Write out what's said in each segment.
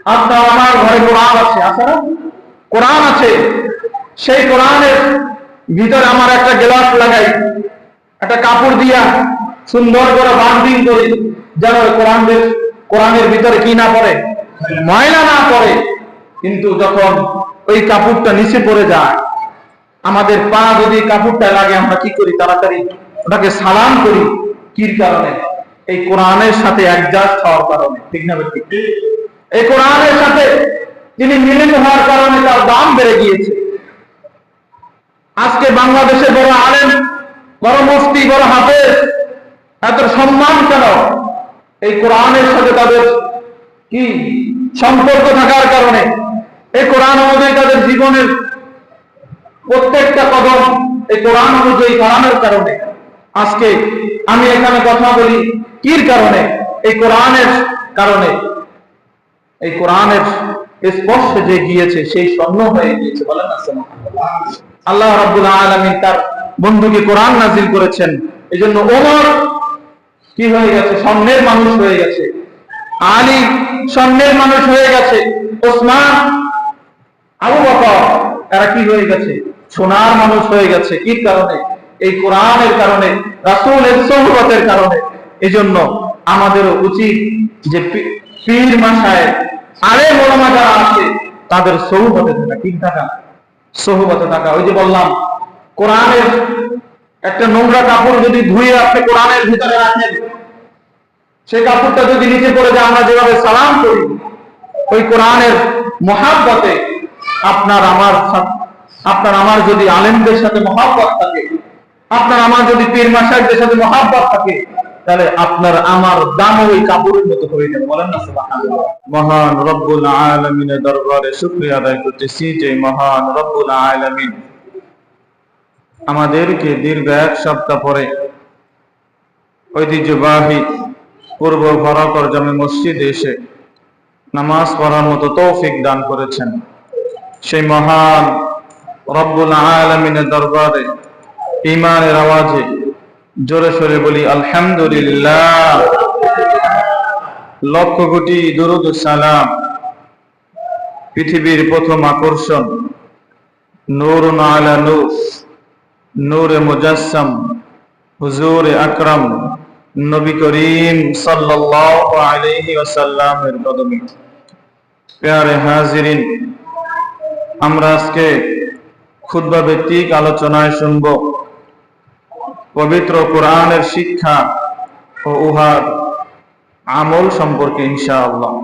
আপনার আমার ঘরে কোরআন আছে, আছে না? কোরআন আছে, সেই কোরআনের ভিতরে আমার একটা গ্লাস লাগাই, একটা কাপড় দিয়া সুন্দর করে বান্ডিং করি, যেন কোরআনের ভিতরে কি না পড়ে, ময়লা না পড়ে। কিন্তু যখন ওই কাপড়টা নিচে পড়ে যায়, আমাদের পা যদি কাপড়টা লাগে, আমরা কি করি? তাড়াতাড়ি ওটাকে সালাম করি। কি কারণে? এই কোরআনের সাথে অ্যাডজাস্ট হওয়ার কারণে, ঠিক না? ঠিক। এই কোরআনের সাথে তিনি মিলিত হওয়ার কারণে তার দাম বেড়ে গিয়েছে। আজকে বাংলাদেশে বড় আলেম, বড় মুফতি, বড় হাফেজ, এত সম্মান কেন? এই কোরআনের সাথে তাদের কি সম্পর্ক থাকার কারণে, এই কোরআন অনুযায়ী তাদের জীবনের প্রত্যেকটা কদম এই কোরআন অনুযায়ী করানোর কারণে আজকে আমি এখানে কথা বলি। কির কারণে? এই কোরআনের কারণে। এই কোরআনের স্পর্শে যে গিয়েছে সেই স্বর্ণ হয়ে গিয়েছে, বলেন না? আল্লাহ রাব্বুল আলামিন তার বন্ধুকে কোরআন নাজিল করেছেন, এই জন্য ওমর কি হয়ে গেছে? স্বর্ণের মানুষ হয়ে গেছে। আলী স্বর্ণের মানুষ হয়ে গেছে। ওসমান, আবু বকর, এরা কি হয়ে গেছে? সোনার মানুষ হয়ে গেছে। কি কারণে? এই কোরআনের কারণে, রাসূলের সুহবতের কারণে। এই জন্য আমাদেরও উচিত যে পীর মাশায়েখ, আলেম ওলামা যারা আছে তাদের সুহবতে থাকা। ঠিক থাকা, সুহবতে থাকা। ওই যে বললাম, কোরআনের একটা নোংরা কাপড় যদি ধুয়ে আপনি কোরআনের ভিতরে রাখেন, সেই কাপড়টা যদি নিচে পড়ে যায়, আমরা যেভাবে সালাম করি, ওই কোরআনের মহাব্বতে আপনার আমার যদি আলেমদের সাথে মহাব্বত থাকে, আপনার আমার যদি পীর মাশায়েখদের সাথে মহাব্বত থাকে, তাহলে আপনার আমার দাম ওই কাপড়ের মতো হয়ে যাবে, বলেন না? সুবহানাল্লাহ। মহান রব্বুল আলামিনের দরবারে শুকরিয়া আদায় করতেছি যে মহান রব্বুল আলামিন আমাদেরকে দীর্ঘ এক সপ্তাহ পরে ঐতিহ্যবাহী পূর্ব বরাকর জামে মসজিদে এসে নামাজ পড়ার মতো তৌফিক দান করেছেন। সেই মহান রব্বুল আলামিনের দরবারে ঈমানের আওয়াজে জোরে সোরে বলি আলহামদুলিল্লাহ। লক্ষ কোটি দুরূদ ও সালাম পৃথিবীর প্রথম আকর্ষণ, নূরুন আলা নূর, নূরে মুজাসসাম, হুজুরে আকরাম নবী করিম সাল্লাল্লাহু আলাইহি ওয়াসাল্লামের কদমে। প্যারে হাজিরিন, আমরা আজকে খুতবা ভিত্তিক আলোচনায় শুনব পবিত্র কোরআনের শিক্ষা ও উহার আমল সম্পর্কে ইনশাআল্লাহ।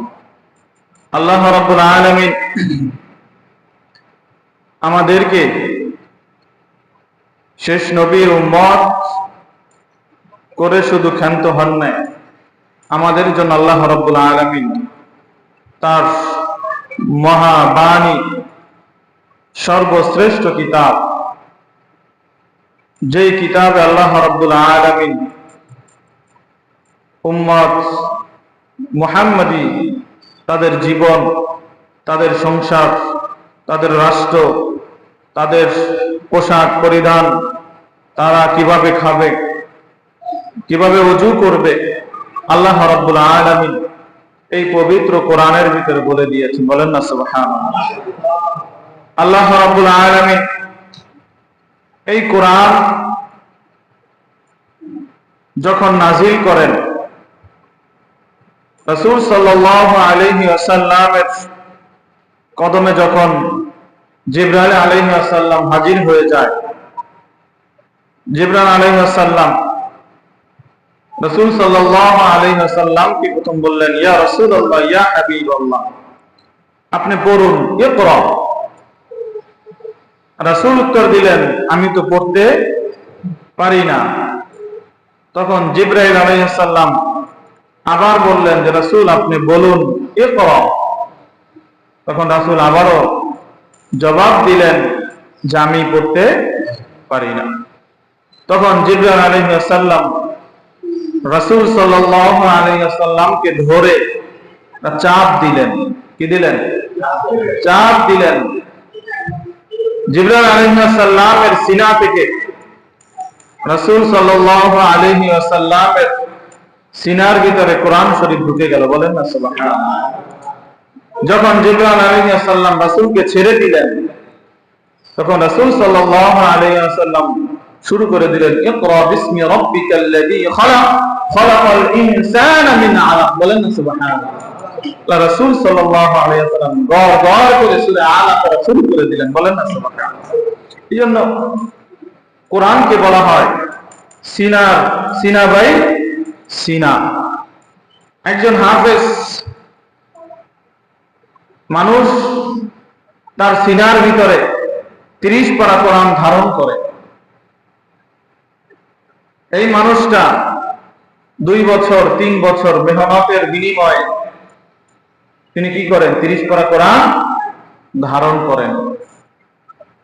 আল্লাহ রাব্বুল আলামিন আমাদেরকে শেষ নবীর উম্মত করে শুধু ক্ষান্ত হন নাই, আমাদের জন্য আল্লাহ রাব্বুল আলামিন তার মহাবাণী, সর্বশ্রেষ্ঠ কিতাব, যেই কিতাবে আল্লাহ রাব্বুল আলামিন উম্মত মুহাম্মাদি তাদের জীবন, তাদের সংসার, তাদের রাষ্ট্র, তাদের পোশাক পরিধান, তারা কিভাবে খাবে, কিভাবে ওযু করবে, আল্লাহ রাব্বুল আলামিন এই পবিত্র কোরআনের ভিতরে বলে দিয়েছেন, বলেন না সুবহানাল্লাহ। আল্লাহ রাব্বুল আলামিন এই কোরআন যখন নাজিল করেন, রাসূল সাল্লাল্লাহু আলাইহি ওয়াসাল্লামের কদমে যখন জিবরাইল আলাইহিস সালাম হাজির হয়ে যায়, জিবরাইল আলাইহিস সালাম রাসূল সাল্লাল্লাহু আলাইহি ওয়াসাল্লামকে প্রথম বললেন, ইয়া রাসূলুল্লাহ, ইয়া হাবিবাল্লাহ, আপনি পড়ুন, ইকরা। রাসূল উত্তর দিলেন, আমি তো পড়তে পারি না। তখন জিবরাইল আলাইহিস সালাম আবার বললেন যে রাসূল আপনি বলুন, ইকরা। তখন রাসূল আবারও জবাব দিলেন যে আমি পড়তে পারি না। তখন জিবরাইল আলাইহিস সালাম রাসূল সাল্লাল্লাহু আলাইহি ওয়াসাল্লামকে ধরে চাপ দিলেন। কি দিলেন? চাপ দিলেন। জিবরাইল আলাইহিস সালামের সিনা থেকে রাসূল সাল্লাল্লাহু আলাইহি ওয়াসাল্লামের সিনার ভিতরে কোরআন শরীফ ঢুকে গেল, বলেন না সুবহানাল্লাহ। যখন জিবরাইল আলাইহিস সালাম রাসূলকে ছেড়ে দিলেন, তখন রাসূল সাল্লাল্লাহু আলাইহি ওয়াসাল্লাম শুরু করে দিলেন, ইকরা বিসমি রাব্বিকাল্লাযী খালাক, খালাকাল ইনসানা মিন আলাক। বলেন না সুবহানাল্লাহ। রাসূল সাল্লাল্লাহু আলাইহি ওয়াসাল্লাম গড় গড় করে সূরা আলাক পড়া শুরু করে দিলেন। বলেন না সুবহানাল্লাহ। এইজন্য কোরআনকে বলা হয় সিনা বাই সিনা। একজন হাফেজ মানুষ তার সিনার ভিতরে 30 পারা কোরআন ধারণ করে। এই মানুষটা 2 বছর 3 বছর মেহনতের বিনিময়ে তিনি কি করেন? 30 পারা কোরআন ধারণ করেন।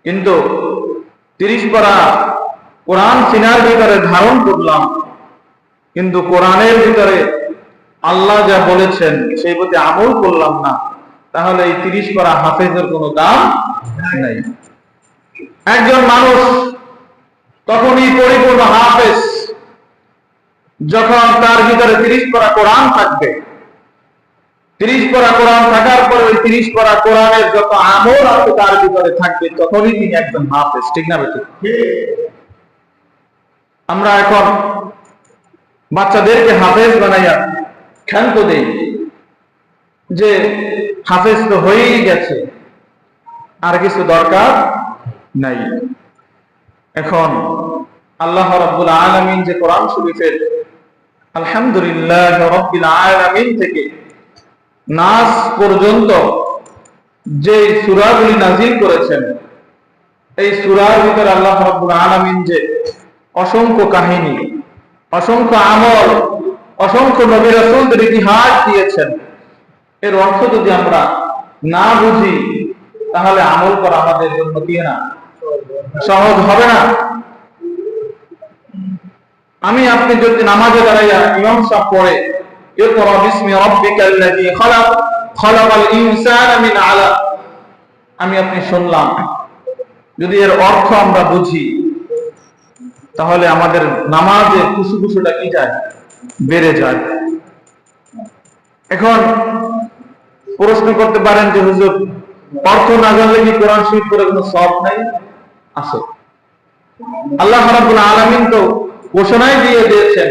কিন্তু 30 পারা কোরআন সিনার ভিতরে ধারণ করলাম, কিন্তু কোরআনের ভিতরে আল্লাহ যা বলেছেন সেই প্রতি আমল করলাম না, তাহলে এই 30 পারা হাফেজের কোনো দাম নাই। একজন মানুষ তখনই পরিপূর্ণ হাফেজ যখন তার ভিতরে 30 পারা কোরআন থাকবে। 30 পারা কোরআন থাকার পরে ওই 30 পারা কোরআনের যত আমল আছে তার ভিতরে থাকবে, তখনই তিনি একজন হাফেজ। ঠিক না বেঠিক? আমরা এখন বাচ্চাদেরকে হাফেজ বানাইয়া ক্ষান্ত দেই যে হাফেজ তো হয়েই গেছে, আর কিছু দরকার নাই। এখন আল্লাহ রাব্বুল আলামিন যে কোরআন শরীফের আলহামদুলিল্লাহ রাব্বিল আলামিন থেকে নাস পর্যন্ত যে সূরাগুলি নাযিল করেছেন, এই সূরার ভিতরে আল্লাহ রাব্বুল আলামিন যে অসংখ্য কাহিনী, অসংখ্য আমল, অসংখ্য নবী রাসূলদের ইতিহাস দিয়েছেন, এর অর্থ যদি আমরা না বুঝি তাহলে আমল করা আমাদের জন্য কি না সহজ হবে না। আমি আপনি যদি নামাজে দাঁড়াইয়া ইমাম সাহেব পড়ে ইকরা বিসমি রাব্বিকাল্লাযী খালাক, খালাকাল ইনসানা মিন আলাক, আমি আপনি শুনলাম, যদি এর অর্থ আমরা বুঝি তাহলে আমাদের নামাজে খুশুখুশুটা কি যায়? বেড়ে যায়। এখন প্রশ্ন করতে পারেন যে হুজুর, অর্থ না জানলে কি কোরআন শরীফ পড়ে কোনো সওয়াব নাই? আছে। আল্লাহ রাব্বুল আলামিন তো ঘোষণাই দিয়ে দিয়েছেন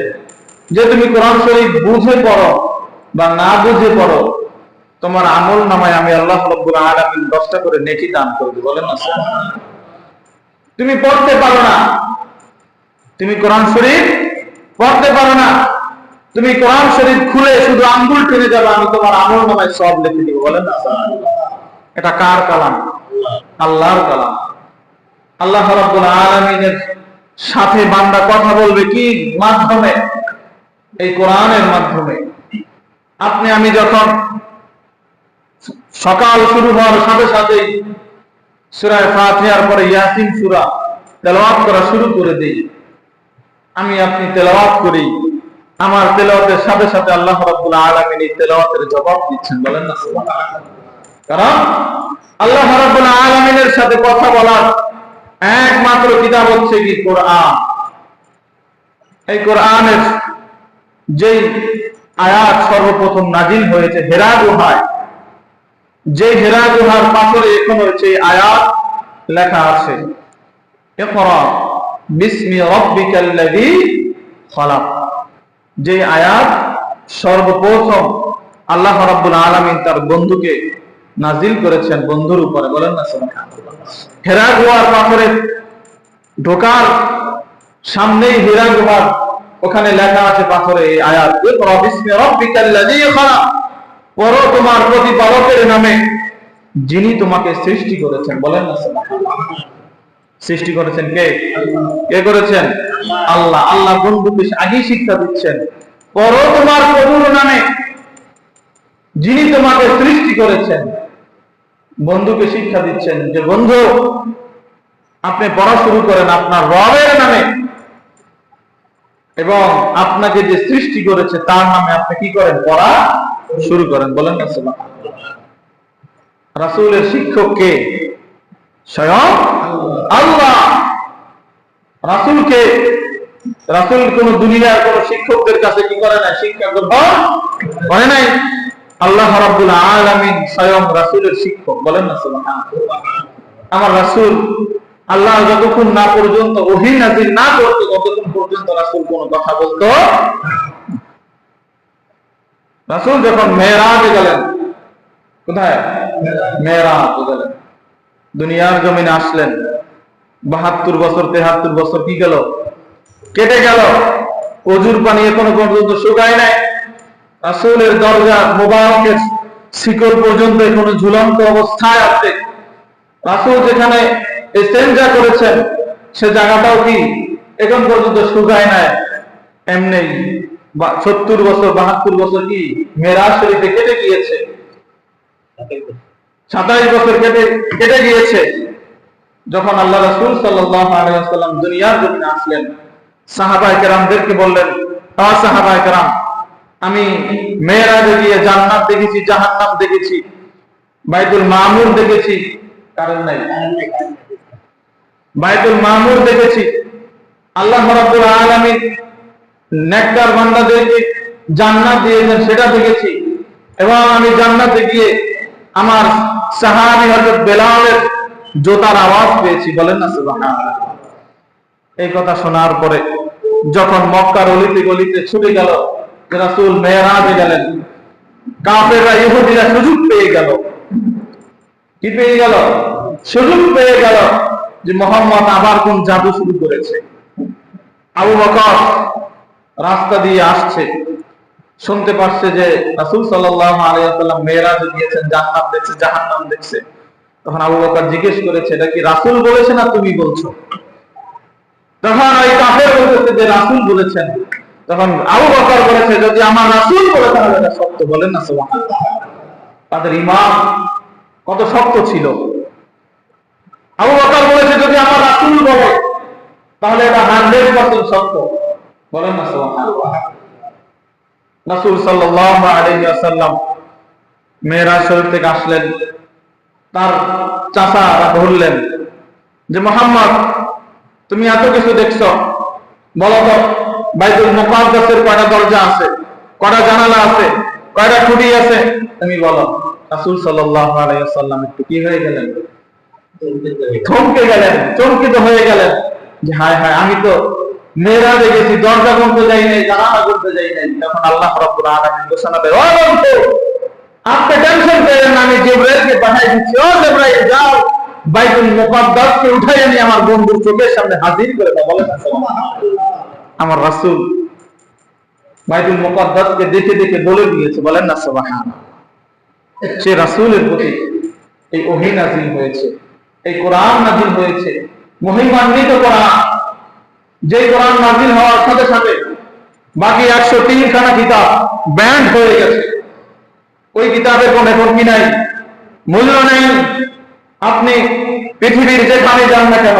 যে তুমি কোরআন শরীফ বুঝে পড়ো বা না বুঝে পড়ো, তোমার আমল নামায় আমি আল্লাহ রাব্বুল আলামিন 10টা করে নেকি দান করব। বলেন না? তুমি পড়তে পারো না, তুমি কোরআন শরীফ পড়তে পারো না, তুমি কোরআন শরীফ খুলে শুধু আঙ্গুল টেনে যাবে, আমি তোমার আমল নামায় সব লিখে দিব। বলেন না? এটা কার কালাম? আল্লাহর কালাম। আল্লাহ রাব্বুল আলামিনের সাথে বান্দা কথা বলবে কি মাধ্যমে? এই কোরআনের মাধ্যমে। আপনি আমি যখন সকাল শুরু হওয়ার সাথে সাথেই সূরা ফাতিহার পরে ইয়াসিন সূরা তেলাওয়াত করা শুরু করে দেই, আমি আপনি তেলাওয়াত করি, আমার তেলাওয়াতের সাথে সাথে আল্লাহ রাব্বুল আলামিন এই তেলাওয়াতের জবাব দিচ্ছেন। বলেন না? কারণ আল্লাহ রাব্বুল আলামিনের সাথে কথা বলার একমাত্র কিতাব হচ্ছে কি? কোরআন। এই কোরআনের যেই আয়াত সর্বপ্রথম নাজিল হয়েছে হেরা গুহায়, যে হেরা গুহার পাথরে এখন হয়েছে আয়াত লেখা আছে, ইকরা বিসমি রাব্বিকাল্লাযী খালাক। যে আয়াত সর্বপ্রথম আল্লাহ রাব্বুল আলামিন তার বন্ধুকে নাজিল করেছেন, বন্ধুর উপরে। বলেন না সুবহানাল্লাহ। হেরা গুহার পাথরে ঢোকার সামনেই হেরা গুহার ওখানে লেখা আছে পাথরে এই আয়াত, ইকরা বিসমি রাব্বিকাল্লাযী খালাক, পড়ো তোমার প্রতিপালকের নামে যিনি তোমাকে সৃষ্টি করেছেন। বলেন না সুবহানাল্লাহ। সৃষ্টি করেছেন কে? কে করেছেন? আল্লাহ। আল্লাহ বন্ধুকে আগেই শিক্ষা দিচ্ছেন, পড়ো তোমার প্রভুর নামে যিনি তোমাকে সৃষ্টি করেছেন। বন্ধুকে শিক্ষা দিচ্ছেন যে বন্ধু, আপনি পড়া শুরু করেন আপনার রবের নামে, এবং আপনাকে যে সৃষ্টি করেছে তার নামে আপনি কি করেন? পড়া শুরু করেন। বলেন না সুবহানাল্লাহ। রাসূলের শিক্ষক কে? স্বয়ং আল্লাহ। রাসূলকে, রাসূল কোন দুনিয়ার কোন শিক্ষকদের কাছে কি করে না? শিক্ষা গ্রহণ করে নাই। আল্লাহ রাব্বুল আলামিন স্বয়ং রাসূলের শিক্ষক, বলেন না সুবহানাল্লাহ। আমার রাসূল আল্লাহ যতক্ষণ না পর্যন্ত ওহী নাযিল না করত ততক্ষণ পর্যন্ত রাসূল কোনো কথা বলতো। রাসূল যখন মেরাজে গেলেন, কোথায়? মেরাজে গেলেন, দুনিয়ার জমিনে আসলেন। 72 বছর 73 বছর কি গেল, কেটে গেল। ওজুর পানি এখনো পর্যন্ত শুকায় নাই। রাসূলের দরজা মোবারকের শিকল পর্যন্ত এখনো ঝুলন্ত অবস্থায় আছে। রাসূল যেখানে ইস্তেনজা করেছেন সে জায়গাটাও কি এখন পর্যন্ত শুকায় নাই। এমনি 70 বছর 72 বছর কি মেরাজ শরীফে কেটে গিয়েছে, 27 বছর কেটে গিয়েছে। যখন আল্লাহ রাসূল সাল্লাল্লাহু আলাইহি ওয়াসাল্লাম দুনিয়ার জমিনে আসলেন, সাহাবায়ে কেরামদেরকে বললেন, সাহাবায়ে কেরাম, আমি মেরাজে গিয়ে জান্নাত দেখেছি, জাহান্নাম দেখেছি, বাইতুল মামুর দেখেছি, কারণ নাই, বাইতুল মামুর দেখেছি। আল্লাহ রাব্বুল আলামিন নেককার বান্দাদেরকে জান্নাত দিয়েছেন সেটা দেখেছি, এবং আমি জান্নাতে গিয়ে আমার সাহাবী হযরত বেলালের জোতার আওয়াজ পেয়েছি, বলেন না সুবহানাল্লাহ। এই কথা শোনার পরে যখন মক্কার অলিতে গলিতে ছুটে গেল যে রাসূল মেরাজে গেলেন, কাফেররা ইহুদিরা সুযোগ পেয়ে গেল। কি পেয়ে গেল? সুযোগ পেয়ে গেল যে মুহাম্মদ আবার কোন জাদু শুরু করেছে। আবু বকর রাস্তা দিয়ে আসছে, শুনতে পাচ্ছে যে রাসূল সাল্লাল্লাহু আলাইহি ওয়াসাল্লাম মেরাজে গিয়েছেন, জান্নাত দেখছে, জাহান্নাম দেখছে। তখন আবু বকর জিজ্ঞেস করেছে, এটা কি রাসূল বলেছে না তুমি বলছো? তখন ওই কাফের বলতেছে যে রাসূল বলেছেন। তখন আবু বকর বলেছে, যদি আমার রাসূল বলে তাহলে এটা সত্য, বলেন না সুবহানাল্লাহ। তাদের ঈমান কত শক্ত ছিল। আবু বকর বলেছে, যদি আমার রাসূল বলে তাহলে এটা 100% সত্য, বলেন না সুবহানাল্লাহ। রাসূল সাল্লাল্লাহু আলাইহি ওয়াসাল্লাম মেরাজ শরীফ থেকে আসলেন। তার চাচারা বললেন যে মুহাম্মদ, তুমি এত কিছু দেখছো, বলো তো বাইতুল মুকাদ্দাসের কয়টা দরজা আছে, কয়টা জানালা আছে, কয়টা খুঁটি আছে, তুমি বলো। রাসূল সাল্লাল্লাহু আলাইহি ওয়াসাল্লাম একটু কি হয়ে গেলেন, থমকে গেলেন, চমকিত হয়ে গেলেন যে হায় হায়, আমি তো মেরাজে গেছি, দরজা খুলতে যাই নাই, জানালা খুলতে যাই নাই। তখন আল্লাহ রাব্বুল আলামিন ঘোষণা দেন, ও বন্ধু, আপনি টেনশন করেন না, আমি জিবরাইলকে পাঠিয়ে দিচ্ছি। ও জিবরাইল, যাও বাইতুল মুকাদ্দাসকে উঠাই আনি আমার বন্ধুর চোখের সামনে হাজির করে দাও, বলেন না সুবহানাল্লাহ। আমার রাসূল বাইতুল মুকাদ্দাসকে দেখে দেখে বলে দিয়েছে, বলেন না সুবহানাল্লাহ। সে রাসূলের প্রতি এই ওহী নাযিল হয়েছে, এই কোরআন নাযিল হয়েছে, মহিমান্বিত কোরআন। যে কোরআন নাযিল হওয়ার সাথে সাথে বাকি 103 খানা কিতাব ব্যান্ড হয়ে গেছে। ওই কিতাবের কোন এখন কি নাই, মূল্য নেই। আপনি পৃথিবীর যেখানে যান না কেন,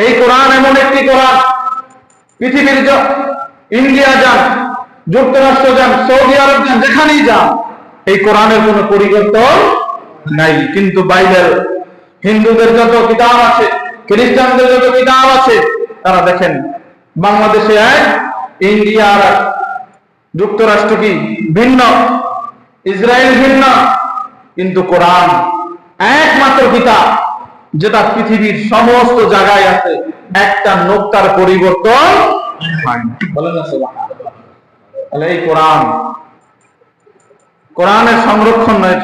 এই কোরআন এমন একটি কোরআন, পৃথিবীর ইন্ডিয়া যান, যুক্তরাষ্ট্র যান, সৌদি আরব যান, যেখানেই যান, এই কোরআনের কোনো পরিবর্তন নাই। কিন্তু বাইবেল, হিন্দুদের যত কিতাব আছে, খ্রিস্টানদের যত কিতাব আছে, তারা দেখেন বাংলাদেশে এক, ইন্ডিয়া আর এক, যুক্তরাষ্ট্র কি ভিন্ন, ইসরায়েল ভিন্ন, কিন্তু কোরআন একমাত্র কিতাব যেটা পৃথিবীর সমস্ত জায়গায় আছে, একটা নোক্তার পরিবর্তন হয় না, বলেন না সুবহানাল্লাহ। তাহলে এই কোরআনের সংরক্ষণের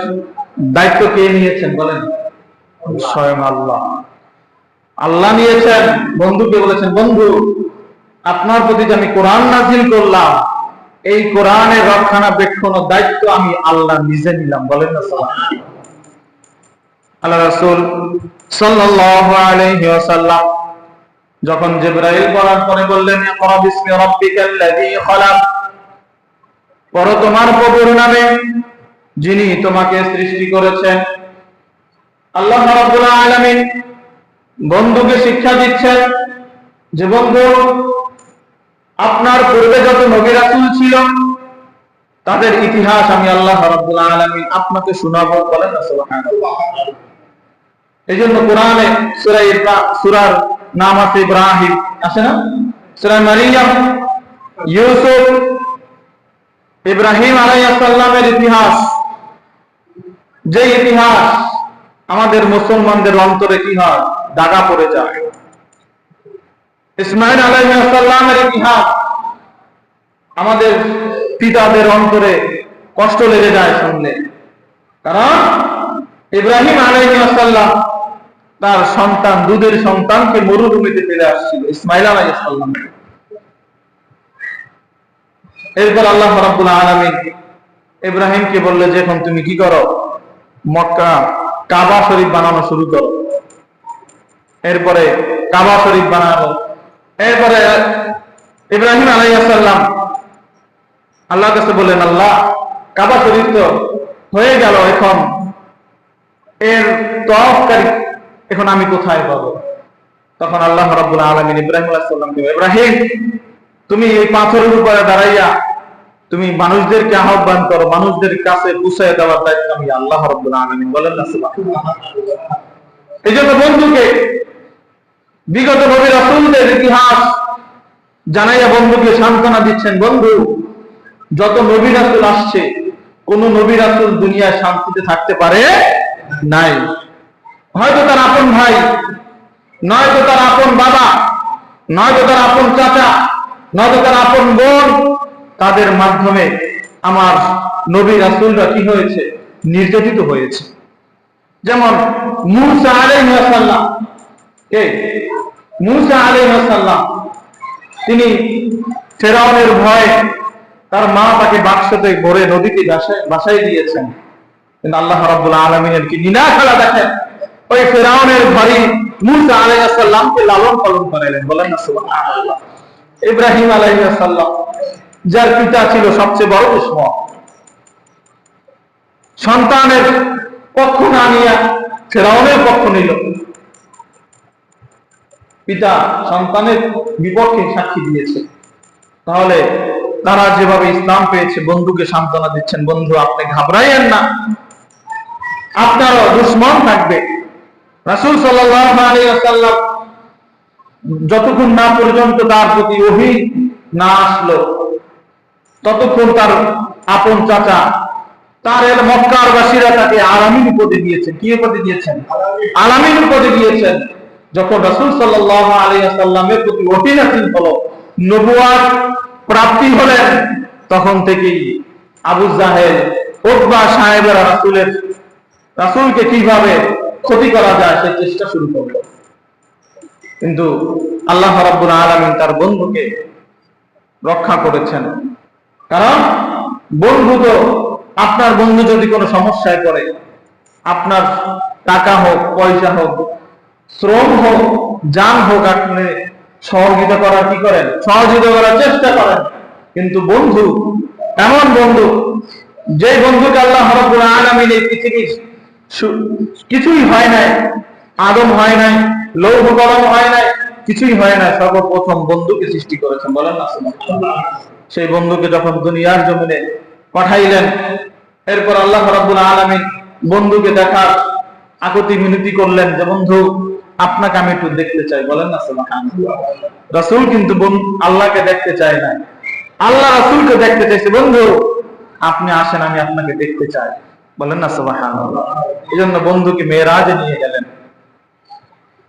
দায়িত্ব কে নিয়েছেন বলেন? স্বয়ং আল্লাহ। আল্লাহ নিয়েছেন। বন্ধুকে বলেছেন, বন্ধু, আপনার প্রতি যে আমি কোরআন নাযিল করলাম, এই কোরআনের রক্ষণাবেক্ষণ দায়িত্ব আমি আল্লাহ নিজে নিলাম, বলেন না সুবহানাল্লাহ। আল্লাহ রাসূল সাল্লাল্লাহু আলাইহি ওয়াসাল্লাম যখন জিবরাইল পড়ার পরে বললেন, ইকরা বিসমি রাব্বিকাল্লাযী খালাক, পড়ো তোমার প্রভুর নামে যিনি তোমাকে সৃষ্টি করেছেন। আল্লাহ রাব্বুল আলামিন বন্ধুকে শিক্ষা দিচ্ছেন যে বন্ধু, আপনার পূর্বে যত নবী রাসূল ছিল তাদের ইতিহাস আমি আল্লাহ রাব্বুল আলামিন আপনাকে শোনাবো, বলেন না সুবহানাল্লাহ। এইজন্য কোরআনে সূরার নাম আছে ইব্রাহিম, আছে না? সূরা মারিয়াম, ইউসুফ, ইব্রাহিম আলাইহিস সালামের ইতিহাস যে ইতিহাস আমাদের মুসলমানদের অন্তরে কি হয়, দাগা পড়ে যায়। ইসমাঈল আলাইহিস সালামের ইতিহাস আমাদের পিতাদের অন্তরে কষ্ট লেগে যায় শুনলে। কারণ ইব্রাহিম আলাইহিস সালাম তার সন্তান, দুধের সন্তানকে মরুভূমিতে ফেলে আসছিল, ইসমাঈল আলাইহিস সালাম। এরপর আল্লাহ রাব্বুল আলামিন ইব্রাহিমকে বললে যে এখন তুমি কি করো, মক্কা কাবা শরীফ বানানো শুরু করো। এরপরে কাবা শরীফ বানানো, এরপরে ইব্রাহিম আলাইহিস সালাম আল্লাহর কাছে বললেন, আল্লাহ কাবা শরীফ তো হয়ে গেল, এখন এর তওয়াফকারী এখন আমি কোথায় পাবো? তখন আল্লাহ রাব্বুল আলামিন ইব্রাহিম আলাইহিস সালামকে, ইব্রাহিম তুমি এই পাথরের উপরে দাঁড়াইয়া তুমি মানুষদেরকে আহ্বান করো, মানুষদের কাছে পৌঁছায় দেওয়ার দায়িত্ব আমি আল্লাহ রাব্বুল আলামিন। বলেন না সুবহানাল্লাহ। এই জন্য বন্ধুকে বিগত নবী রাসূলদের ইতিহাস জানাইয়া বন্ধুকে সান্ত্বনা দিচ্ছেন, বন্ধু যত নবী রাসূল আসছে কোন নবী রাসূল দুনিয়ায় শান্তিতে থাকতে পারে নাই। হয়তো তার আপন ভাই, নয়তো তার আপন বাবা, নয়তো তার আপন চাচা, নয়তো তার আপন বোন, তাদের মাধ্যমে আমার নবী রাসূলরা কি হয়েছে, নির্যাতিত হয়েছে। যেমন মূসা আলাইহিস সালাম, মূসা আলাইহিস সালাম তিনি ফেরাউনের ভয়ে তার মা তাকে বাক্সতে ভরে নদীতে ভাসাই দিয়েছেন, কিন্তু আল্লাহ রাব্বুল আলামিনের কি নিনা খেলা দেখেন, ওই ফেরাউনের ঘরে মূসা আলাইহিস সালামকে লালন পালন করাইলেন। বলেন না সুবহানাল্লাহ। ইব্রাহিম আলাইহিস সালাম যার পিতা ছিল সবচেয়ে বড় দুশমন, সন্তানের পক্ষ না নিয়ে ফেরাউনের পক্ষ নিল, পিতা সন্তানের বিপক্ষে সাক্ষী দিয়েছে। তাহলে তারা যেভাবে ইসলাম পেয়েছে, বন্ধুকে সান্ত্বনা দিচ্ছেন, বন্ধু আপনি ঘাবড়াইয়েন না, আপনারও দুশমন থাকবে। রাসূল সাল্লাল্লাহু আলাইহি ওয়াসাল্লাম যতক্ষণ না পর্যন্ত তার প্রতি ওহী না আসলো, ততক্ষণ তার আপন চাচা, তার মক্কার বাসীরা তাকে আলামিন উপাধি দিয়েছেন। কি উপাধি দিয়েছেন? আলামিন উপাধি দিয়েছেন। যখন রাসূল সাল্লাল্লাহু আলাইহি ওয়াসাল্লামের প্রতি ওহী নাযিল হলো, নবুয়ত প্রাপ্তি হলেন, তখন থেকেই আবু জাহেল, উতবা সাহেবেরা রাসূলকে কিভাবে ক্ষতি করা যায় সেই চেষ্টা শুরু করলো। কিন্তু আল্লাহ রাব্বুল আলামিন তার বন্ধুকে রক্ষা করেছেন। কারণ বন্ধু তো, আপনার বন্ধু যদি কোনো সমস্যায় পড়ে, আপনার টাকা হোক, পয়সা হোক, শ্রম হোক, জান হোক, আপনি সহযোগিতা করার কি করেন, সহযোগিতা করার চেষ্টা করেন। কিন্তু বন্ধু এমন বন্ধু, যে বন্ধুকে আল্লাহ রাব্বুল আলামিন এই পৃথিবীর কিছুই হয় নাই, আদম হয় নাই, লৌহ কলম হয় নাই, কিছুই হয় না, সর্বপ্রথম বন্ধুকে সৃষ্টি করেছেন। বলেন না সুবহানাল্লাহ। সেই বন্ধুকে যখন দুনিয়ার জমিনে পাঠাইলেন, এরপর আল্লাহ রাব্বুল আলামিন বন্ধুকে দেখার আকুতি মিনতি করলেন যে বন্ধু আপনাকে আমি একটু দেখতে চাই। বলেন না সুবহানাল্লাহ। রাসূল কিন্তু আল্লাহকে দেখতে চায় না, আল্লাহ রাসূলকে দেখতে চাইছে, বন্ধু আপনি আসেন, আমি আপনাকে দেখতে চাই। বলেন না সুবহানাল্লাহ। এজন্য বন্ধুকে মেরাজে নিয়ে গেলেন,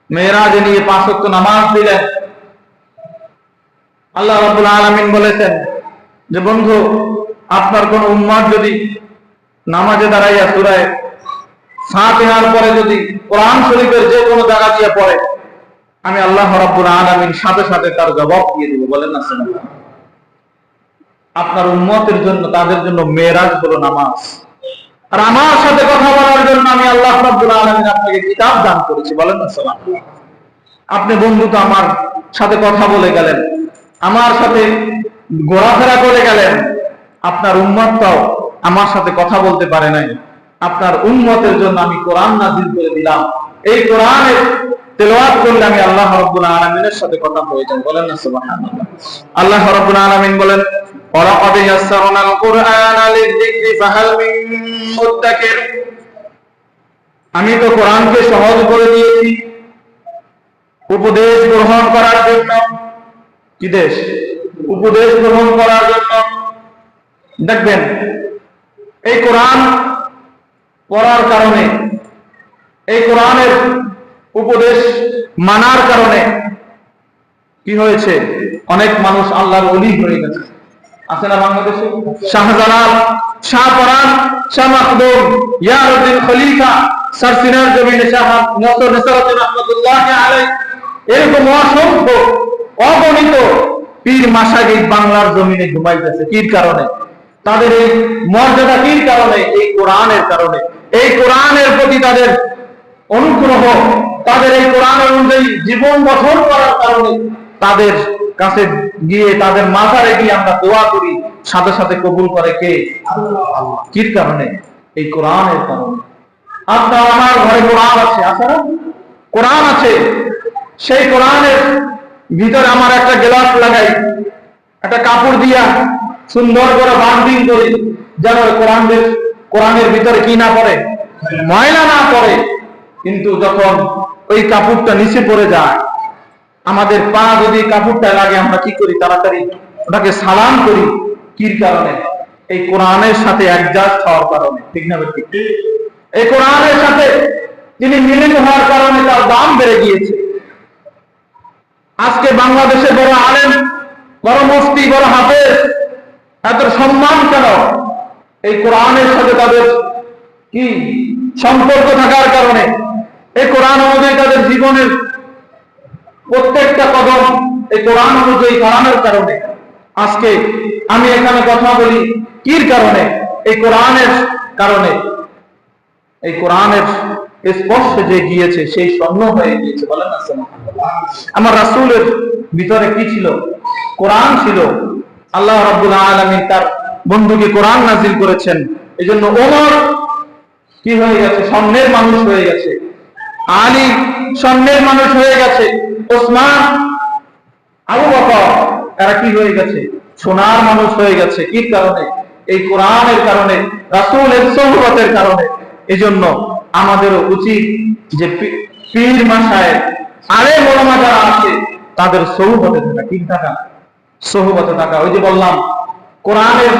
মেরাজে নিয়ে 5 ওয়াক্ত নামাজ দিলেন। আল্লাহ রাব্বুল আলামিন বলেছেন যে বন্ধু আপনার কোন উম্মত যদি নামাজে দাঁড়াইয়া সূরা ফাতিহার পরে যদি কোরআন শরীফের যে কোনো জায়গা দিয়ে পড়ে, আমি আল্লাহ রাব্বুল আলামিন সাথে সাথে তার জবাব দিয়ে দেব। বলেন না সুবহানাল্লাহ। আপনার উম্মতের জন্য, তাদের জন্য মেরাজ হলো নামাজ। আর আমার সাথে কথা বলার জন্য আমি আল্লাহ রাব্বুল আলামিন আপনাকে কিতাব দান করেছি। বলেন না সুবহানাল্লাহ। আপনি বন্ধু তো আমার সাথে কথা বলে গেলেন, আমার সাথে ঘোরাফেরা করে গেলেন, আপনার উম্মতটাও আমার সাথে কথা বলতে পারে নাই। আপনার উম্মতের জন্য আমি কোরআন নাযিল করে দিলাম, এই কোরআনের তেলাওয়াত করলে আমি আল্লাহ রাব্বুল আলামিনের সাথে কথা হয়ে যাই। বলেন না সুবহানাল্লাহ। আল্লাহ রাব্বুল আলামিন বলেন, ওয়ালাকাদ ইয়াসসারনাল কুরআনা লিয-যিকরি ফাহাল মিন মুদ্দাকির। আমি তো কোরআনকে সহজ করে দিয়েছি উপদেশ গ্রহণ করার জন্য। কি দেশ? উপদেশ গ্রহণ করার জন্য। দেখবেন এই কোরআন পড়ার কারণে, এই কোরআনের উপদেশ মানার কারণে কি হয়েছে? অনেক মানুষ আল্লাহর ওলি হয়ে গেছে। আছে না বাংলাদেশে? শাহজালাল, শাহপরান, শাহ মাখদুম, ইয়ারউদ্দিন খলিফা, সারসিনার জমিনে শাহ নসর নিসারউদ্দিন রাহমাতুল্লাহ আলাইহি, এরকম অসংখ্য অগণিত পীর মাশায়িখ বাংলার জমিনে ঘুমাইতেছে। কি কারণে? তাদের এই মর্যাদা কি কারণে? এই কোরআনের কারণে। এই কোরআনের প্রতি তাদের অনুগ্রহ, তাদের এই কোরআন অনুযায়ী জীবন গঠন করার কারণে তাদের কাছে গিয়ে, তাদের মাজারে গিয়ে আমরা দোয়া করি, সাথে সাথে কবুল করে কে? আল্লাহ। কি কারণে? এই কোরআনের কারণে। আপনার আমার ঘরে কোরআন আছে, আছে না? কোরআন আছে, সেই কোরআনের ভিতরে আমার একটা গ্লাস লাগাই, একটা কাপড় দিয়া সুন্দর করে বান্ডিং করি, যেন কোরআনের ভিতরে কি না পড়ে? ময়লা না পড়ে। কিন্তু যখন ওই কাপড়টা নিচে পড়ে যায়, আমাদের পা যদি কাপড়টা লাগে, আমরা কি করি? তাড়াতাড়ি ওটাকে সালাম করি। কি কারণে? এই কোরআনের সাথে অ্যাডজাস্ট হওয়ার কারণে। ঠিক না? ঠিক। এই কোরআনের সাথে তিনি মিলিত হওয়ার কারণে তার দাম বেড়ে গিয়েছে। আজকে বাংলাদেশে বড় আলেম, বড় মুফতি, বড় হাফেজ, এত সম্মান কেন? এই কোরআনের সাথে তাদের কি সম্পর্ক থাকার কারণে, এই কোরআন অনুযায়ী তাদের জীবনের প্রত্যেকটা কদম এই কোরআন অনুযায়ী করানোর কারণে আজকে আমি এখানে কথা বলি। কি কারণে? এই কোরআনের কারণে। এই কোরআনের স্পর্শে যে গিয়েছে সেই স্বর্ণ হয়ে গিয়েছে। বলেন না? আমার রাসূলের ভিতরে কি ছিল? কোরআন ছিল। আল্লাহ রাব্বুল আলামিন তার বন্ধুকে কোরআন নাজিল করেছেন। এজন্য ওমর কি হয়ে গেছে? স্বর্ণের মানুষ হয়ে গেছে। আলী স্বর্ণের মানুষ হয়ে গেছে। ওসমান, আবু বকর, এরা কি হয়ে গেছে? সোনার মানুষ হয়ে গেছে। কি কারণে? এই কোরআনের কারণে, রাসূলের সোহবতের কারণে। এজন্য আমাদেরও উচিত যে পীর মাশায়েখ, আলেম ওলামা যারা আছে তাদের সোহবতে থাকা। কি থাকা? সোহবতে থাকা। ওই যে বললাম, কোরআনের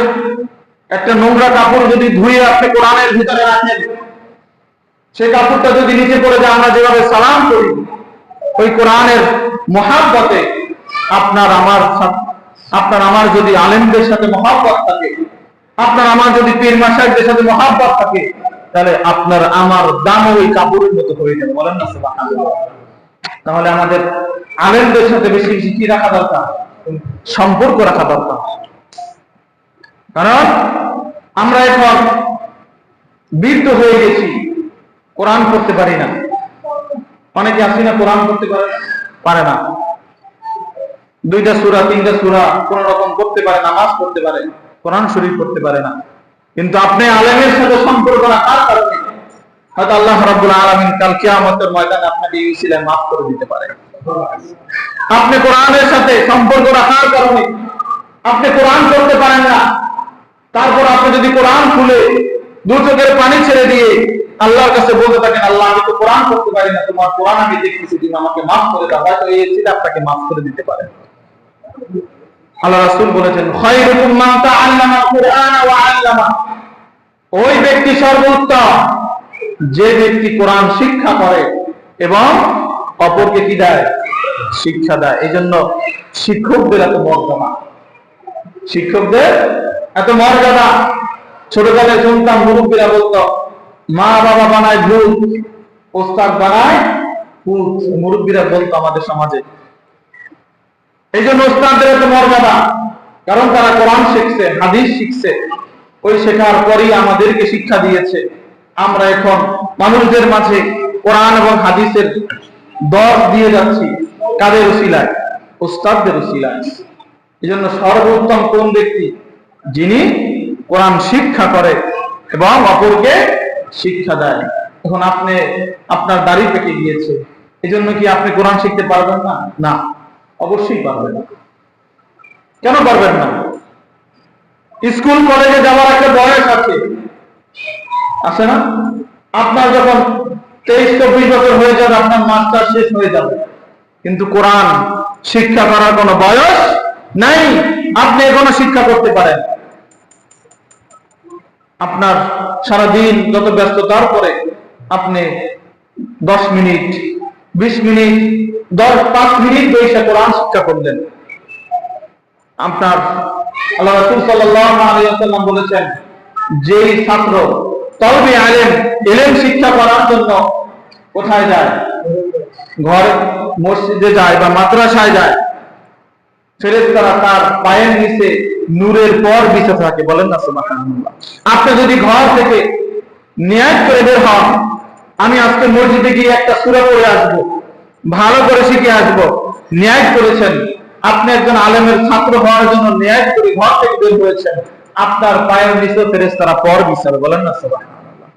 একটা নোংরা কাপড় যদি ধুয়ে আপনি কোরআনের ভিতরে রাখেন, সেই কাপড়টা যদি নিচে পড়ে যায়, আমরা যেভাবে সালাম করি, ওই কোরআনের মহাব্বতে আপনার আমার যদি আলেমদের সাথে মহাব্বত থাকে, আপনার আমার যদি পীর মাশায়েখদের সাথে মহাব্বত থাকে, তাহলে আপনার আমার দাম ওই কাপড়ের মতো হয়ে যাবে। বলেন না সুবহানাল্লাহ। তাহলে আমাদের আলেমদের সাথে বেশি বেশি কি রাখা দরকার? সম্পর্ক রাখা দরকার। কারণ আমরা এখন বৃদ্ধ হয়ে গেছি, কোরআন পড়তে পারি না। অনেকে আছি না, কোরআন পড়তে পারে না। 2টা সূরা 3টা সূরা কোন রকম পড়তে পারে, নামাজ পড়তে পারে, কোরআন শরীফ পড়তে পারে না। কিন্তু আপনি আলেমের সাথে সম্পর্ক রাখার কারণে হয়তো আল্লাহ রাব্বুল আলামিন কাল কিয়ামতের ময়দানে আপনাকে এই সিলাই মাফ করে দিতে পারে। আপনি কোরআনের সাথে সম্পর্ক রাখার কারণে আপনি কোরআন পড়তে পারেন না, তারপর আপনি যদি কোরআন খুলে দু চোখের পানি ছেড়ে দিয়ে আল্লাহর কাছে বলতে থাকেন, আল্লাহ আমি তো কোরআন পড়তে পারি না, তোমার কোরআন আমি দেখতেছি, তুমি আমাকে মাফ করে দাও, হয়তো এই সিলাই আপনাকে মাফ করে দিতে পারে। আল্লাহ রাসূল বলেছেন, খায়রুকুম মান তাআল্লামাল কুরআন ওয়া আল্লামা, ওই ব্যক্তি সর্বোত্তম যে ব্যক্তি কোরআন শিক্ষা করে এবং অপরকে কি দেয়? শিক্ষা দেয়। এজন্য শিক্ষকদের এত মর্যাদা, শিক্ষকদের এত মর্যাদা। ছোটকালে শুনতাম মুরব্বীরা বলতো, মা বাবা বানায় ভূত, ওস্তাদ বানায় ভূত। মুরব্বীরা বলতো আমাদের সমাজে। এই জন্য ওস্তাদদের এত মর্যাদা, কারণ তারা কোরআন শিখছে, হাদিস শিখছে। ওই শেখার পরই আমাদেরকে শিক্ষা দিয়েছে। আমরা এখন মানুষদের মাঝে কোরআন এবং হাদিসের দর দিয়ে যাচ্ছি। কাদের উসিলায়? ওস্তাদদের উসিলায়। এই জন্য সর্বোত্তম কোন ব্যক্তি? যিনি কোরআন শিক্ষা করে এবং অপরকে শিক্ষা দেয়। এখন আপনি, আপনার দাড়ি পেকে গিয়েছে, এই জন্য কি আপনি কোরআন শিখতে পারবেন না? না, অবশ্যই পারবেন। কেন পারবেন না? স্কুল কলেজে যাওয়ার একটা বয়স আছে না? আপনার যখন 23-24 বছর হয়ে যাবে, আপনার মাস্টার শেষ হয়ে যাবে, কিন্তু কোরআন শিক্ষা করার কোনো বয়স নাই। আপনি এখনো শিক্ষা করতে পারেন। আপনার সারাদিন যত ব্যস্ততার পরে আপনি 10 মিনিট 20 মিনিট 5 মিনিট বসে কোরআন শিক্ষা করলেন। আপনার আল্লাহ রাসূল সাল্লাল্লাহু আলাইহি ওয়াসাল্লাম বলেছেন, যেই ছাত্র তলবে আলেম ইলম শিক্ষা করার জন্য কোথায় যায়, ঘর মসজিদে যায় বা মাদ্রাসায় যায়, ফেরেশতারা তার পায়ের নিচে নূরের পর বিছা থাকে। বলেন না সুবহানাল্লাহ। আপনি যদি ঘর থেকে নিয়াত করে বের হন, আমি আজকে মসজিদে গিয়ে একটা সূরা পড়ে আসবো, ভালো করে শিখে আসবো, নিয়াত করেছেন, আপনি একজন আলেমের ছাত্র হওয়ার জন্য নিয়াত করে ঘর থেকে বের হয়েছেন, আপনার পায়ের নিচে ফেরেশতারা পর বিছাবে। বলেন না সুবহানাল্লাহ।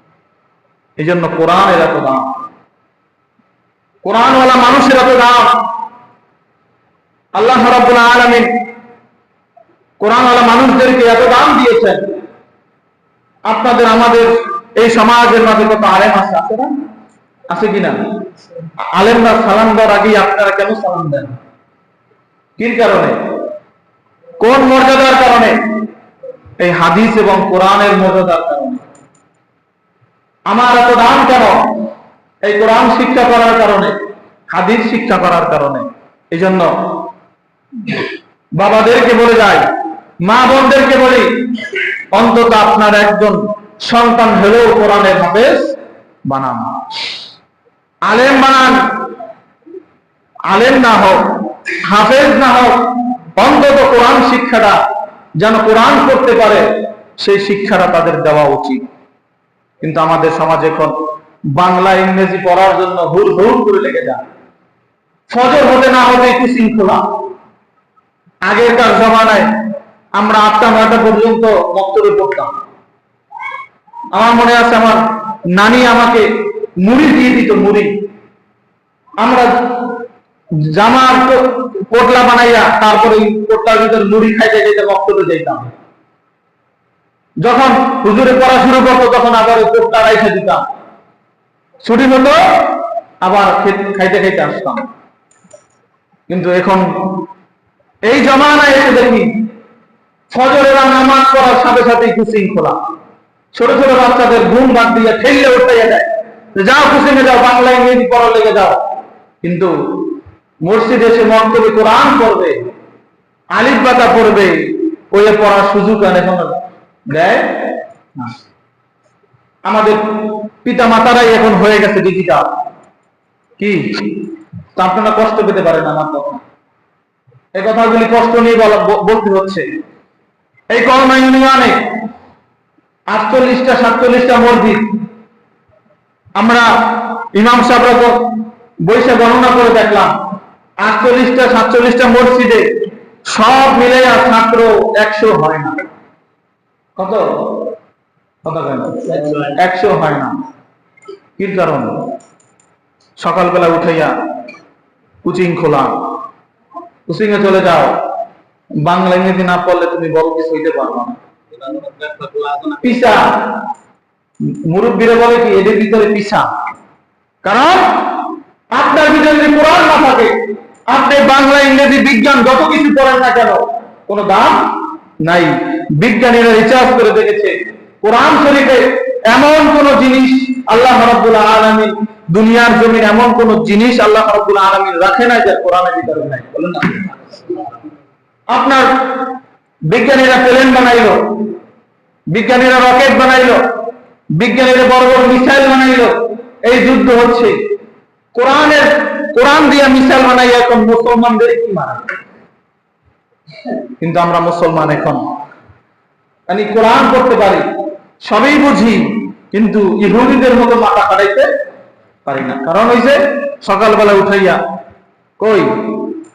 এই জন্য কোরআনের এত দাম, কোরআনওয়ালা মানুষের এত দাম। আল্লাহ রাব্বুল আলামিন কোরআনওয়ালা মানুষদেরকে এত দাম দিয়েছেন। আপনাদের আমাদের এই সমাজের মাঝে কত আলেম আছে, আছে না? আছে কিনা? আলেমরা সালাম দেওয়ার আগে আপনারা কেন সালাম দেন? কি কারণে? কোন মর্যাদার কারণে? এই হাদিস এবং কোরআনের মর্যাদার কারণে। আমার এত দাম কেন? এই কোরআন শিক্ষা করার কারণে, হাদিস শিক্ষা করার কারণে। এই জন্য বাবাদেরকে বলে যায়, মা বোনদেরকে বলি, অন্তত আপনার একজন সন্তান হলেও কোরআনের হাফেজ বানান, আলেম বানান। আলেম না হোক, হাফেজ না হোক, অন্তত কোরআন শিক্ষাটা যেন কোরআন করতে পারে, সেই শিক্ষাটা তাদের দেওয়া উচিত। কিন্তু আমাদের সমাজে এখন বাংলা ইংরেজি পড়ার জন্য হুড় হুড় করে লেগে যায়। ফজর হতে না হতে শৃঙ্খলা। আগেকার জমানায় আমরা 8টা-9টা পর্যন্ত মক্তবে পড়তাম। আমার মনে আছে, আমার নানি আমাকে মুড়ি দিয়ে দিত, মুড়ি। আমরা জামার পোটলা বানাইয়া তারপরে পোটলার ভিতর মুড়ি খাইতে খাইতে মক্তবে যেতাম। যখন হুজুরে পড়া শুরু করতো তখন আবার ওই পোটলা রাইখে দিতাম, ছুটি হতো আবার খাইতে খাইতে আসতাম। কিন্তু এখন এই জমানায় এসে দেখি ফজরের নামাজ পড়ার সাথে সাথে কুশৃঙ্খলা। ছোট ছোট বাচ্চাদের ঘুম বাদ দিয়ে ঠেললে উঠাইয়া দেয়, যাও কুশিনে যাও, বাংলা ইংরেজি পড়ার লেগে যাও। কিন্তু মসজিদে এসে মক্তবে কোরআন পড়বে, আলিফ বাতা পড়বে, ওই পড়ার সুযোগ এখন দেয় না। আমাদের পিতা মাতারাই এখন হয়ে গেছে ডিজিটাল। কি আপনারা কষ্ট পেতে পারেন আমার কথা, এই কথাগুলি কষ্ট নিয়ে বলতে হচ্ছে। এই করোনা ইউনিয়নে 48টা-47টা মসজিদ, আমরা ইমাম সাহেবরা বৈশা গণনা করে দেখলাম, 48টা-47টা মসজিদে সব মিলে ছাত্র 100 হয় না। কত? 100 হয় না। কি কারণ? সকালবেলা উঠাইয়া কোচিং খোলা, কোচিং এ চলে যাও, বাংলা ইংরেজি না পড়লে তুমি বড় কিছু হইতে পারবে না। পিসা মুরব্বীরা বলে কি, এদের ভিতরে পিসা। কারণ আপনার ভিতরে যদি কোরআন না থাকে, আপনি বাংলা ইংরেজি বিজ্ঞান যত কিছু পড়েন না কেন, কোনো দাম নাই। বিজ্ঞানীরা রিসার্চ করে দেখেছে, কোরআন শরীফে এমন কোন জিনিস আল্লাহ রাব্বুল আলামিন, দুনিয়ার জমিন এমন কোন জিনিস আল্লাহ রাব্বুল আলামিন রাখে না যে কোরআনের ভিতরে নাই। বলেন না? আপনার বিজ্ঞানীরা প্লেন বানাইলো, বিজ্ঞানীরা রকেট বানাইলো, বিজ্ঞানীরা বড় বড় মিসাইল বানাইলো, এই যুদ্ধ হচ্ছে। কোরআন দিয়ে মিসাইল বানাইয়া এখন মুসলমানদের কি মারা। কিন্তু আমরা মুসলমান এখন কোরআন করতে পারি, সবই বুঝি, কিন্তু ইহুদিদের মতো মাথা কাটাইতে পারি না। কারণ ওই যে সকালবেলা উঠাইয়া কই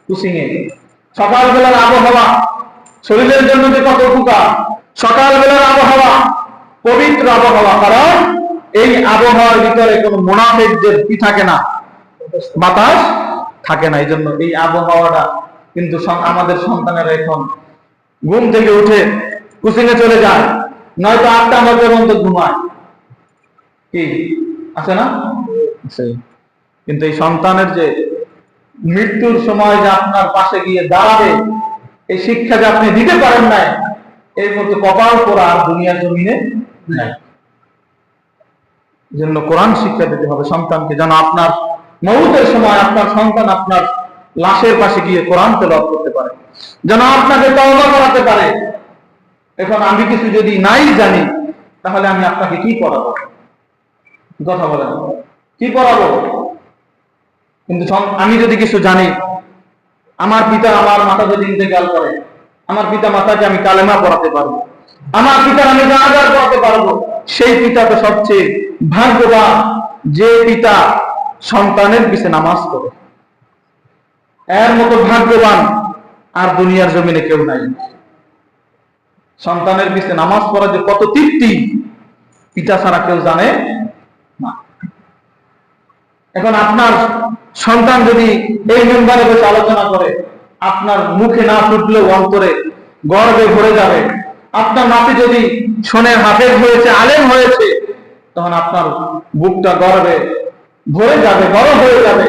কুচিংয়ে, সকালবেলার আবহাওয়া শরীরের জন্য যে কত উপকার, সকালবেলার আবহাওয়া পবিত্র আবহাওয়া। কারণ এই আবহাওয়ার ভিতরে কোনো মুনাফিকদের কি থাকে না, বাতাস থাকে না। এই জন্য এই আবহাওয়াটা কিন্তু আমাদের সন্তানেরা এখন ঘুম থেকে উঠে কোচিংয়ে চলে যায়, নয়তো 8টা-9টা পর্যন্ত ঘুমায়। কি আছে না? কিন্তু এই সন্তানের যে মৃত্যুর সময় যে আপনার পাশে গিয়ে দাঁড়াবে, এই শিক্ষা যে আপনি দিতে পারেন নাই, এর মধ্যে কপাল পোড়া আর দুনিয়ার জমিনে নাই। জন্য কোরআন শিক্ষা দিতে হবে সন্তানকে, যেন আপনার মউতের সময় আপনার সন্তান আপনার লাশের পাশে গিয়ে কোরআন তেলাওয়াত করতে পারে, যেন আপনাকে তওবা করাতে পারে। এখন আমি কিছু যদি নাই জানি, তাহলে আমি আপনাকে কি পড়াবো? কথা বলেন, কি পড়াবো? কিন্তু আমি যদি কিছু জানি, আমার পিতা আমার মাতা যদি ইন্তেকাল করে, আমার পিতা মাতাকে আমি কালেমা পড়াতে পারবো, আমার পিতার আমি জানাজা পড়াতে পারবো। সেই পিতা তো সবচেয়ে ভাগ্যবান, যে পিতা সন্তানের পিছে নামাজ পড়ে। এর মতো ভাগ্যবান আর দুনিয়ার জমিনে কেউ নাই। সন্তানের পিছে নামাজ পড়া যে কত তৃপ্তি, পিতা ছাড়া কেউ জানে না। এখন আপনার সন্তান যদি এই মেম্বারে বসে আলোচনা করে, আপনার মুখে না ফুটলেও অন্তরে গর্বে ভরে যাবে। আপনার নাতি যদি শোনে হাফেজ হয়েছে, আলেম হয়েছে, তখন আপনার বুকটা গর্বে ভরে যাবে, গর্ব হয়ে যাবে।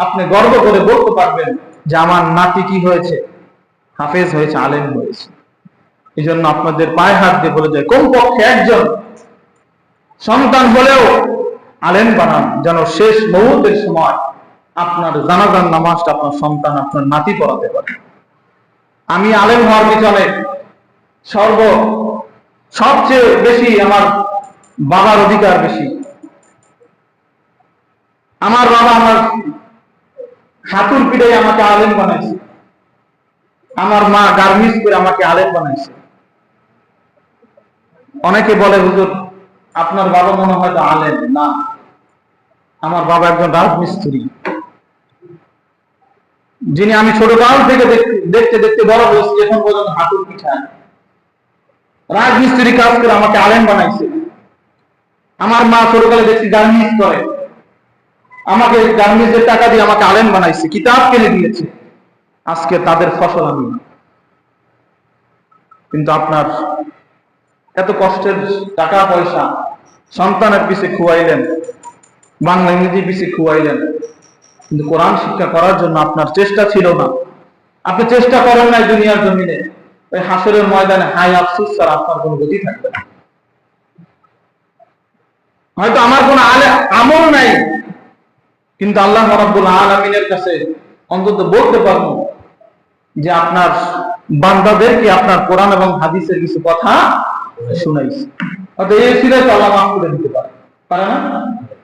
আপনি গর্ব করে বলতে পারবেন যে আমার নাতি কি হয়েছে? হাফেজ হয়েছে, আলেম হয়েছে। এই জন্য আপনাদের পায়ে হাত দিয়ে বলে যায়, কমপক্ষে একজন সন্তান হলেও আলেম বানান, যেন শেষ মউতের সময় আপনার জানাজার নামাজটা আপনার সন্তান, আপনার নাতি পড়াতে পারে। আমি আলেম হওয়ার পিছনে সবচেয়ে বেশি আমার বাবার অধিকার বেশি। আমার বাবা আমার হাতুর পিঠে আমাকে আলেম বানাইছে, আমার মা গার্মেন্টস করে আমাকে আলেম বানাইছে। অনেকে বলে, হুজুর আপনার বাবা মনে হয় আলেম না, আমার বাবা একজন রাজমিস্ত্রি, যিনি আমি ছোটকাল থেকে দেখতে দেখতে বড় হয়েছি, এখন পর্যন্ত হাতুর পিঠায় রাজমিস্ত্রি কাজ করে আমাকে আলেম বানাইছে। আমার মা ছোটকালে দেখছি গার্মেন্টস করে, আমাকে গার্মেন্টসের টাকা দিয়ে আমাকে আলেম বানাইছে, কিতাব কিনে দিয়েছে। আজকে তাদের ফসল আমি। কিন্তু আপনার এত কষ্টের টাকা পয়সা সন্তানের পিছে খুয়াইলেন, বাংলা ইংরেজি পিছে খুয়াইলেন, কিন্তু কোরআন শিক্ষা করার জন্য আপনার চেষ্টা ছিল না। আপনি চেষ্টা করেন নাই দুনিয়ার জমিনে। ওই হাসরের ময়দানে হাই আফসোস ছাড়া আপনার কোনো গতি থাকবে না। হয়তো আমার কোনো আমল নাই, কিন্তু আল্লাহ রাব্বুল আলামিনের কাছে অন্তত বলতে পারবো যে আপনার বান্দাদেরকে আপনার কোরআন এবং হাদিসের কিছু কথা শুনাইছে। অতএব এই উসিলায় তো আল্লাহ মাফ করে দিতে পারে না?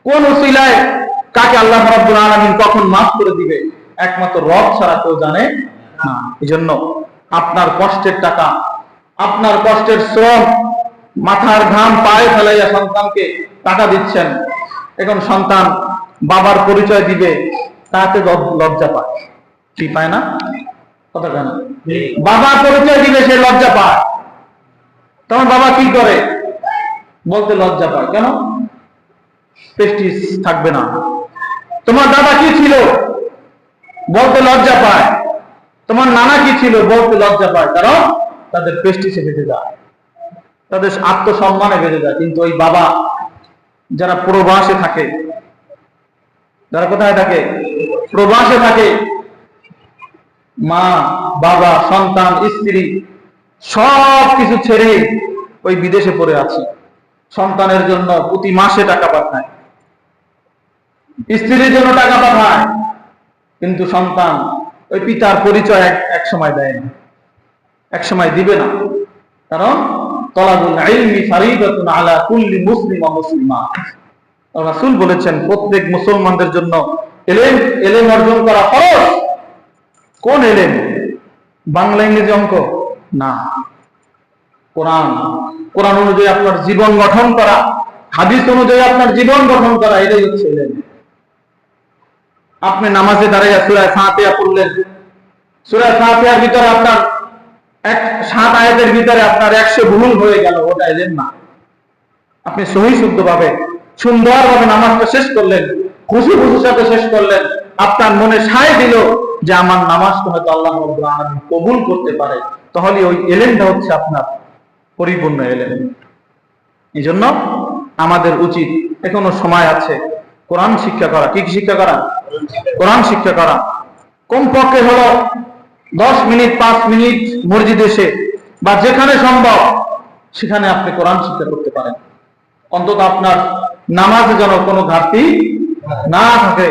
কোন উসিলায় কাকে আল্লাহ রাব্বুল আলামিন কখন মাফ করে দিবে, একমাত্র রব ছাড়া কেউ জানে না। এজন্য আপনার কষ্টের টাকা, আপনার কষ্টের শ্রম, মাথার ঘাম পায়ে ফেলাইয়া সন্তানকে টাকা দিচ্ছেন। এখন সন্তান বাবার পরিচয় দিবে, তাতে লজ্জা পায়। কি পায় না? কথা কেন? বাবার পরিচয় দিবে, সে লজ্জা পায়। তখন বাবা কি করে? বলতে লজ্জা পায়। কেন? প্রেস্টিজ থাকবে না। তোমার দাদা কি ছিল? বলতে লজ্জা পায়। তোমার নানা কি ছিল? বলতে লজ্জা পায়। কারণ তাদের প্রেস্টিজে বেঁধে যায়, তাদের আত্মসম্মানে বেঁধে যায়। কিন্তু ওই বাবা যারা প্রবাসে থাকে, যারা কোথায় থাকে? প্রবাসে থাকে, মা বাবা সন্তান স্ত্রী সব কিছু ছেড়ে ওই বিদেশে পড়ে আছে, সন্তানের জন্য প্রতি মাসে টাকা পাঠায়, স্ত্রীর জন্য টাকা পাঠায়, কিন্তু সন্তান ওই পিতার পরিচয় এক সময় দেয় না, এক সময় দিবে না। কারণ তলাবুল ইলমি ফারিদাতুন আলা কুল্লি মুসলিম ওয়া মুসলিমা। রাসূল বলেছেন প্রত্যেক মুসলমানদের জন্য ইলম অর্জন করা ফরজ। কোন ইলম? বাংলা ইংরেজি অঙ্ক না, কোরআন অনুযায়ী আপনার জীবন গঠন করা, হাদিস অনুযায়ী আপনার জীবন গঠন করা, এটাই হচ্ছে ইলম। আপনি নামাজে দাঁড়াইয়া সূরা ফাতিহা পড়লেন, সূরা ফাতিহার ভিতরে আপনার 7 আয়াতের ভিতরে আপনার 100 ভুল হয়ে গেল, ওটা ইলম না। আপনি সহি শুদ্ধভাবে সুন্দরভাবে নামাজটা শেষ করলেন, খুশি খুশির সাথে শেষ করলেন, আপনার মনে সায় দিল যে আমার নামাজটা হয়তো আল্লাহ রাব্বুল আলামিন কবুল করতে পারে, তাহলে ওই ইলমটা হচ্ছে আপনার পরিপূর্ণ ইলম। এই জন্য আমাদের উচিত, এখনো সময় আছে, কোরআন শিক্ষা করা। কি শিক্ষা করা? কোরআন শিক্ষা করা। কমপক্ষে হলো 10 মিনিট 5 মিনিট মসজিদে এসে বা যেখানে সম্ভব সেখানে আপনি কোরআন শিক্ষা করতে পারেন। অন্তত আপনার নামাজে যেন কোনো ঘাটতি না থাকে।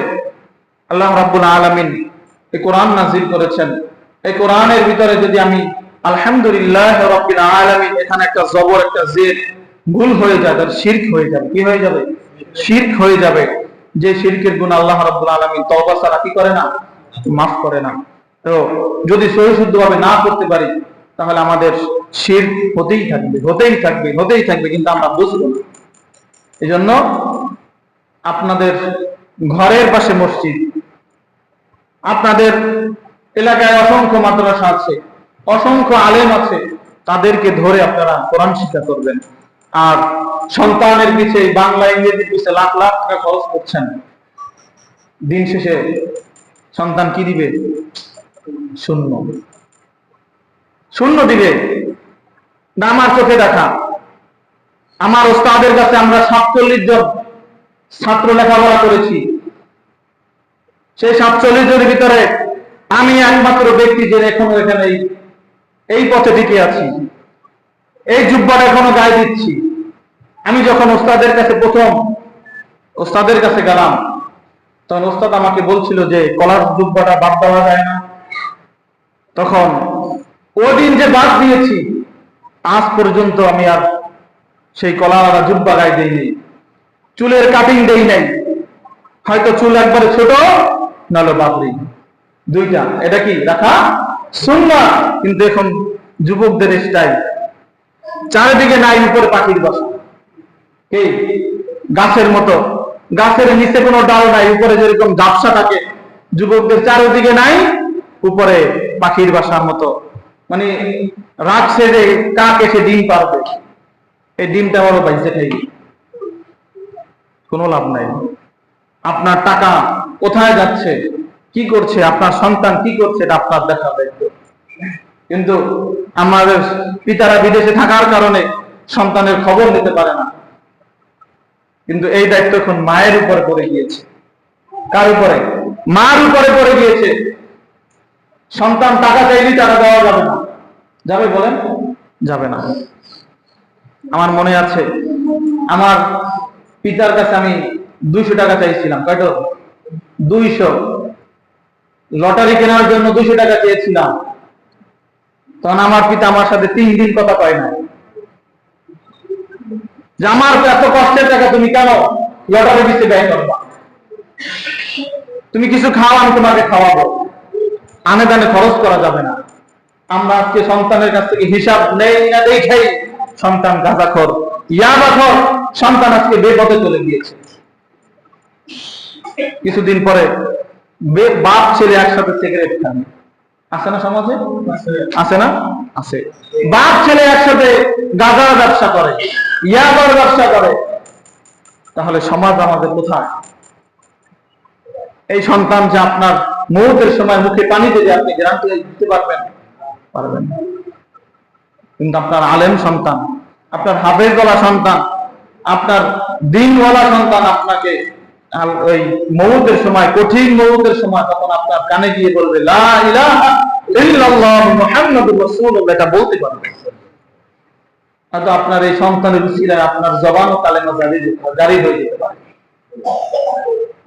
আল্লাহ রাব্বুল আলামিন এই কোরআন নাযিল করেছেন। এই কোরআনের ভিতরে যদি আমি আলহামদুলিল্লাহ রাব্বিল আলামিন এখানে একটা জবর একটা জের ভুল হয়ে যায়, তার শিরক হয়ে যাবে। কি হয়ে যাবে? শিরক হয়ে যাবে। যে শিরকের গুনাহ আল্লাহ রাব্বুল আলামিন তওবা ছাড়া কি করে না? মাফ করে না। তো যদি সহি শুদ্ধভাবে না করতে পারি তাহলে আমাদের শিরক হতেই থাকবে, কিন্তু আমরা বুঝবো না। এজন্য আপনাদের ঘরের পাশে মসজিদ, আপনাদের এলাকায় অসংখ্য মাদ্রাসা আছে, অসংখ্য আলেম আছে, তাদেরকে ধরে আপনারা কোরআন শিক্ষা করবেন। আর সন্তানের পিছে বাংলা ইংরেজির পিছে লাখ লাখ টাকা খরচ করছেন, দিন শেষে সন্তান কি দিবে? শূন্য দিবে। আমার চোখে দেখা, আমার ওস্তাদের কাছে আমরা 47 জন ছাত্র লেখাপড়া করেছি। সেই 47 জনের ভিতরে আমি একমাত্র ব্যক্তি যে এখনো এখানে এই পথে টিকে আছি, এই জুব্বাটা এখনো গায়ে দিচ্ছি। আমি যখন ওস্তাদের কাছে প্রথম ওস্তাদের কাছে গেলাম, তখন ওস্তাদ আমাকে বলছিল যে কলার জুব্বাটা বাদ দেওয়া যায় না। তখন ওদিন যে বাদ দিয়েছি, আজ পর্যন্ত আমি আর সেই কলার জুব্বা গায়ে দেইনি, চুলের কাটিং দেই নাই। হয়তো চুল একবারে ছোট, নাহলে বাবরি, দুইটা। এটা কি রাখা সুন্নাহ? কিন্তু এখন যুবকদের স্টাইল, চারিদিকে নাই উপরে পাখির বাসা, কি গাছের মতো, গাছের নিচে কোনো ডাল নাই, উপরে যেরকম ঝাপসা থাকে, যুবকদের চারিদিকে নাই, উপরে পাখির বাসার মতো। মানে রাখছে যে কাক এসে ডিম পারবে, এই ডিমটা বড় বাইসে খাই, কোনো লাভ নাই। আপনার টাকা কোথায় যাচ্ছে, কি করছে, আপনার সন্তান কি করছে, এটা আপনার দেখা দায়িত্ব। কিন্তু আমাদের পিতারা বিদেশে থাকার কারণে সন্তানের খবর নিতে পারে না। কিন্তু এই দায়িত্ব এখন মায়ের উপরে পড়ে গিয়েছে। কার উপরে? মার উপরে পড়ে গিয়েছে। সন্তান টাকা চাইলেই টাকা দেওয়া যাবে না, যাবে বলেন? যাবে না। আমার মনে আছে, আমার পিতার কাছে আমি 200 টাকা চাইছিলাম। কয়টা? 200। লটারি কেনার জন্য 200 টাকা চেয়েছিলাম। তখন আমার পিতা আমার সাথে 3 দিন কথা কয় না, যে আমার এত কষ্টের টাকা তুমি কেন লটারি দিতে ব্যয় করবা? তুমি কিছু খাও, আমি তোমাকে খাওয়াবো, আনে দানে খরচ করা যাবে না। আমরা আজকে সন্তানের কাছ থেকে হিসাব নেই না দেখাই সন্তান গাঁজাখোর, ইয়াবাখোর, সন্তান আজকে বেপথে চলে গিয়েছে। কিছুদিন পরে বাপ ছেলে একসাথে সিগারেট খান, আছে না সমাজে? আছে না? আছে। বাপ ছেলে একসাথে গাঁজার ব্যবসা করে, ইয়াবার ব্যবসা করে, তাহলে সমাজ আমাদের কোথায়? এই সন্তান যে আপনার মৌতের সময় মুখে পানি দেবে, আপনি গ্যারান্টি দিতে পারবেন? পারবেন না। কিন্তু আপনার আলেম সন্তান, আপনার হাফেজওয়ালা সন্তান, আপনার দ্বীনওয়ালা সন্তান আপনাকে ওই মৌতের সময়, কঠিন মৌতের সময়, তখন আপনার কানে গিয়ে বলবে লা ইলাহা ইল্লাল্লাহ মুহাম্মাদুর রাসূলুল্লাহ, এটা বলতে পারবে। হয়তো আপনার এই সন্তানের উসিলায় আপনার জবান ও কালেমা জারি হয়ে যেতে পারে।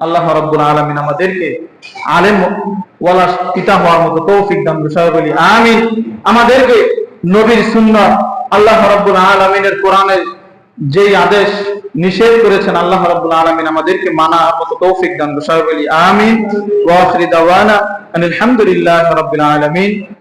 আল্লাহ রাব্বুল আলামিন আমাদেরকে আলেম ওয়ালা পিতা হওয়ার মতো তৌফিক দান করুন, সবাই বলি আমিন। আমাদেরকে নবীর সুন্নাহ, আল্লাহ রাব্বুল আলামিনের কোরআনের যেই আদেশ নিষেধ করেছেন, আল্লাহ রাব্বুল আলামিন আমাদেরকে মানার মতো তৌফিক দান করুন, সবাই বলি আমিন। ওয়া আখিরি দাওয়ানা আলহামদুলিল্লাহি রাব্বিল আলামিন।